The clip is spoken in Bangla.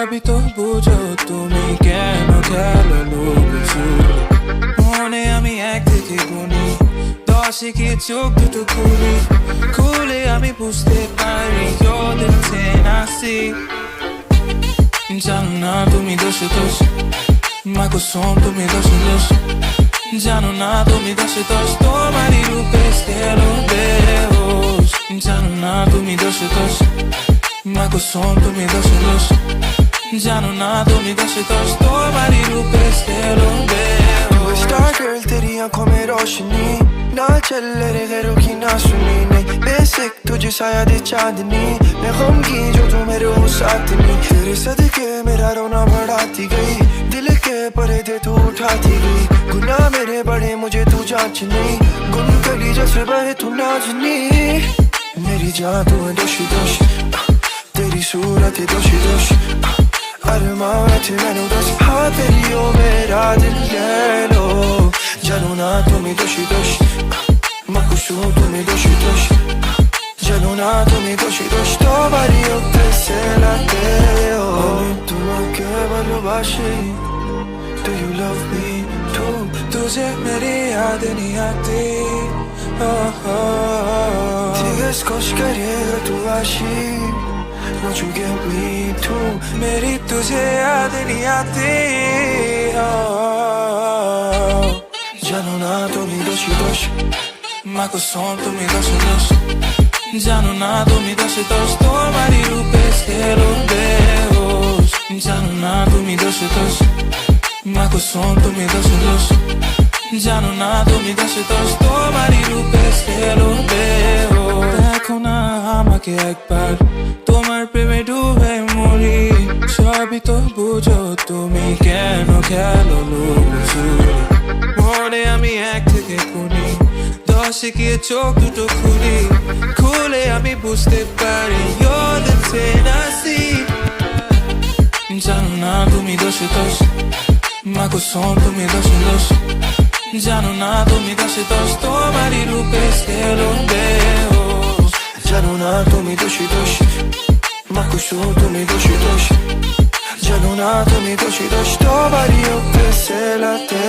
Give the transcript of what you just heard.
সবই তো বুঝো তুমি কেন খেলো লুকোচুরি মনে আমি এক থেকে গুনি দশে কি চোখ দুটো খুলে আমি বুঝতে পারি you're the 10 I see জানো না তুমি দোষে দোষ মা কুসুম তুমি দোষে দোষ জানো না তুমি দোষে দোষ তোমারই রূপে স্থেলো বেহোশ জানো না তুমি দোষে দোষ মা কুসুম তুমি দোষে দোষ জানো না তুমি দোষে দোষ তোমারই রূপে স্থেলো বেহোশ स्टार गर्ल तेरी आंखों में रोशनी ना चल रे गैरों की ना सुनी नहीं बेसिक तुझे साया दे चांदनी मैं गम की जो तू मेरे हो साथ नहीं तेरे सदके मेरा रोना बढ़ाती गई दिल के पर्दे तू उठाती गई गुनाह मेरे बड़े मुझे तू जांचनी गुन कली जैसे बहे तू नाजनी मेरी जान तू है दोषी दोष तेरी सूरत है दोषी दोष अरमान थे मैंने दस हाँ तेरी ओ मेरा दिल ले लो जानो ना तुम्हें दोषी दोष मकुशो तुम्हें दोषी दोष जानो ना तुम्हें दोषी दोष तो बारी होते से लाते हो तुम्हें ভালোবাসি Do you love me too तुझे मेरी याद नहीं आती Tigers koş करेगा तू आशिक Won't you get me too मेरी तुझे याद नहीं आती जानो ना तुम्हें दोषी दोष माँ को सोन तुम्हें दोष दोष जानो ना तुम्हें दोष दोष तुम्हारी रूपे স্থেলো বেহোশ জানো না তুমি দোষ দোষ মাँ को सोन तुम्हें दोष दोष জানো না তুমি দোষ দোষ তোমারই রূপে স্থেলো বেহোশ দেখো না আমাকে একবার তোমার প্রেমে ডুবে মরি সবই তো বুঝো তুমি কেন খেলো লুকোচুরি মনে আমি এক থেকে গুনি দশে গিয়ে চোখ দুটো খুলে আমি বুঝতে পারি you're the 10 I see জানো না তুমি দোষে দোষ মা কুসুম তুমি দোষে দোষ জানো না তুমি দোষে দোষ তোমারই রূপে স্থেলো বেহোশ জানো না তুমি দোষী দোষ মাকুশো তুমি দোষী দোষ জানো না তুমি দোষী দোষ তো বাড়ি হোক সে লাতে